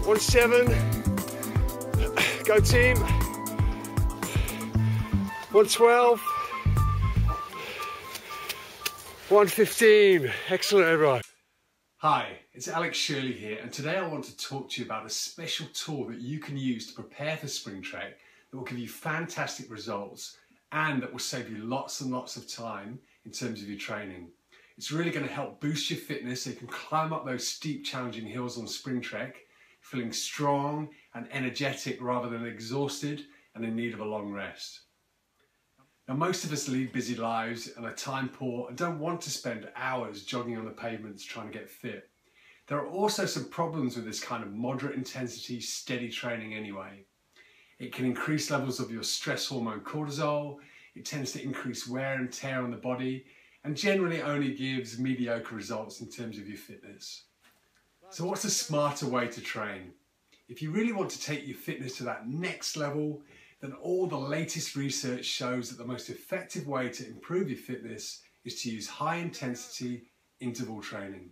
1-7. Go team. 1-12. 1-15. Excellent, everyone. Hi, it's Alex Shirley here, and today I want to talk to you about a special tool that you can use to prepare for Spring Trek that will give you fantastic results and that will save you lots and lots of time in terms of your training. It's really going to help boost your fitness so you can climb up those steep, challenging hills on Spring Trek, feeling strong and energetic rather than exhausted and in need of a long rest. Now, most of us lead busy lives and are time poor and don't want to spend hours jogging on the pavements trying to get fit. There are also some problems with this kind of moderate intensity, steady training anyway. It can increase levels of your stress hormone cortisol, it tends to increase wear and tear on the body, and generally only gives mediocre results in terms of your fitness. So what's a smarter way to train? If you really want to take your fitness to that next level, then all the latest research shows that the most effective way to improve your fitness is to use high intensity interval training.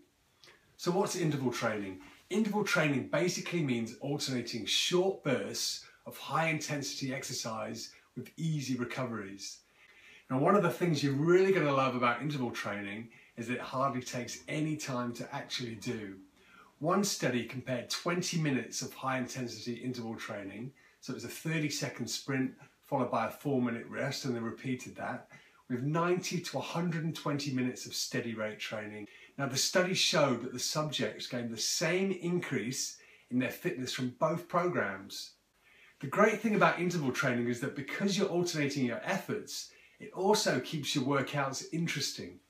So what's interval training? Interval training basically means alternating short bursts of high intensity exercise with easy recoveries. Now, one of the things you're really going to love about interval training is that it hardly takes any time to actually do. One study compared 20 minutes of high intensity interval training, so it was a 30-second sprint followed by a 4-minute rest, and they repeated that, with 90 to 120 minutes of steady rate training. Now, the study showed that the subjects gained the same increase in their fitness from both programs. The great thing about interval training is that because you're alternating your efforts, it also keeps your workouts interesting.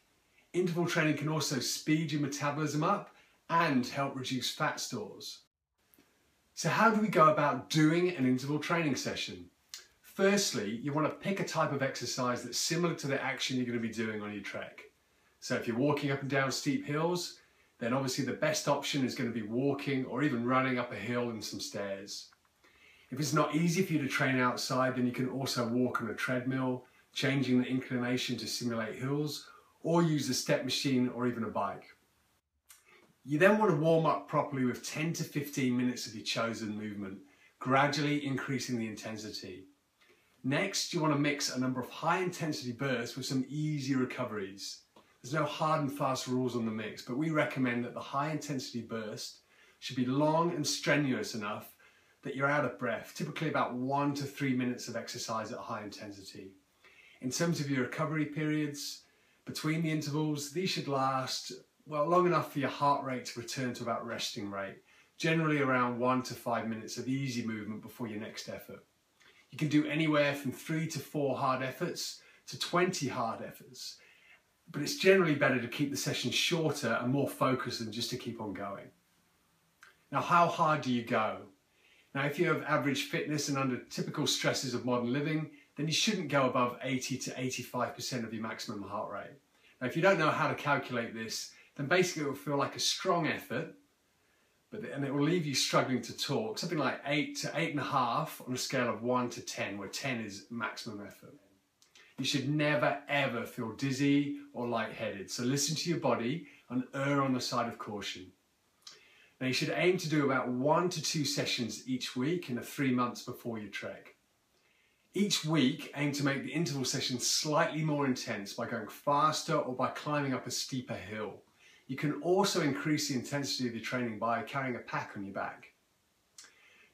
Interval training can also speed your metabolism up and help reduce fat stores. So how do we go about doing an interval training session? Firstly, you want to pick a type of exercise that's similar to the action you're going to be doing on your trek. So if you're walking up and down steep hills, then obviously the best option is going to be walking or even running up a hill and some stairs. If it's not easy for you to train outside, then you can also walk on a treadmill, changing the inclination to simulate hills, or use a step machine or even a bike. You then want to warm up properly with 10 to 15 minutes of your chosen movement, gradually increasing the intensity. Next, you want to mix a number of high intensity bursts with some easy recoveries. There's no hard and fast rules on the mix, but we recommend that the high intensity burst should be long and strenuous enough that you're out of breath, typically about 1 to 3 minutes of exercise at high intensity. In terms of your recovery periods, between the intervals, these should last long enough for your heart rate to return to about resting rate, generally around 1 to 5 minutes of easy movement before your next effort. You can do anywhere from 3 to 4 hard efforts to 20 hard efforts, but it's generally better to keep the session shorter and more focused than just to keep on going. Now, how hard do you go? Now, if you have average fitness and under typical stresses of modern living, then you shouldn't go above 80 to 85% of your maximum heart rate. Now, if you don't know how to calculate this, then basically it will feel like a strong effort, and it will leave you struggling to talk, something like 8 to 8.5 on a scale of 1 to 10, where 10 is maximum effort. You should never ever feel dizzy or lightheaded, so listen to your body and err on the side of caution. Now, you should aim to do about 1 to 2 sessions each week in the 3 months before your trek. Each week, aim to make the interval session slightly more intense by going faster or by climbing up a steeper hill. You can also increase the intensity of your training by carrying a pack on your back.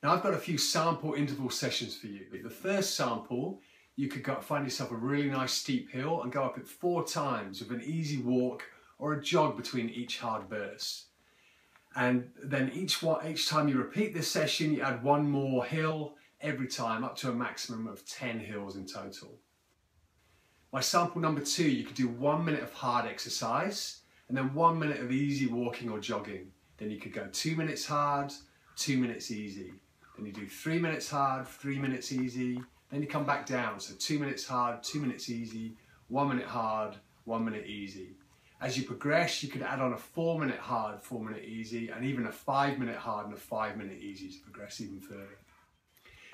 Now, I've got a few sample interval sessions for you. The first sample, you could find yourself a really nice steep hill and go up it 4 times with an easy walk or a jog between each hard burst. And then each time you repeat this session, you add 1 more hill every time, up to a maximum of 10 hills in total. My sample number 2, you could do 1 minute of hard exercise and then 1 minute of easy walking or jogging. Then you could go 2 minutes hard, 2 minutes easy. Then you do 3 minutes hard, 3 minutes easy. Then you come back down, so 2 minutes hard, 2 minutes easy, 1 minute hard, 1 minute easy. As you progress, you could add on a 4 minute hard, 4 minute easy, and even a 5 minute hard and a 5 minute easy to progress even further.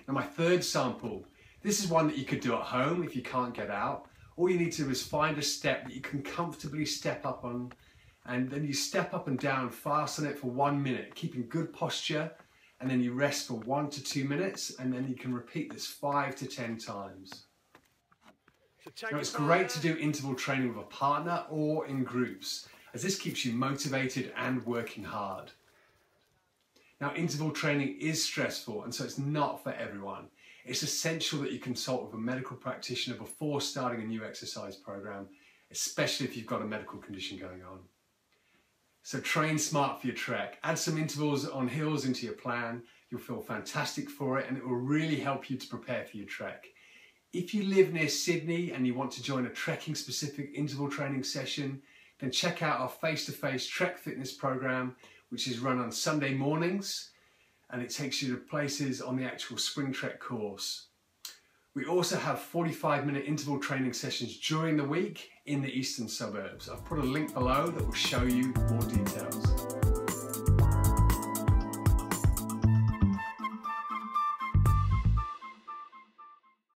Now, my third sample, this is one that you could do at home if you can't get out. All you need to do is find a step that you can comfortably step up on, and then you step up and down fast on it for 1 minute, keeping good posture and then you rest for 1 to 2 minutes, and then you can repeat this 5 to 10 times. Now, it's great to do interval training with a partner or in groups, as this keeps you motivated and working hard. Now, interval training is stressful, and so it's not for everyone. It's essential that you consult with a medical practitioner before starting a new exercise program, especially if you've got a medical condition going on. So train smart for your trek. Add some intervals on hills into your plan. You'll feel fantastic for it, and it will really help you to prepare for your trek. If you live near Sydney and you want to join a trekking specific interval training session, then check out our face-to-face Trek Fitness program, which is run on Sunday mornings, and it takes you to places on the actual Spring Trek course. We also have 45-minute interval training sessions during the week in the eastern suburbs. I've put a link below that will show you more details.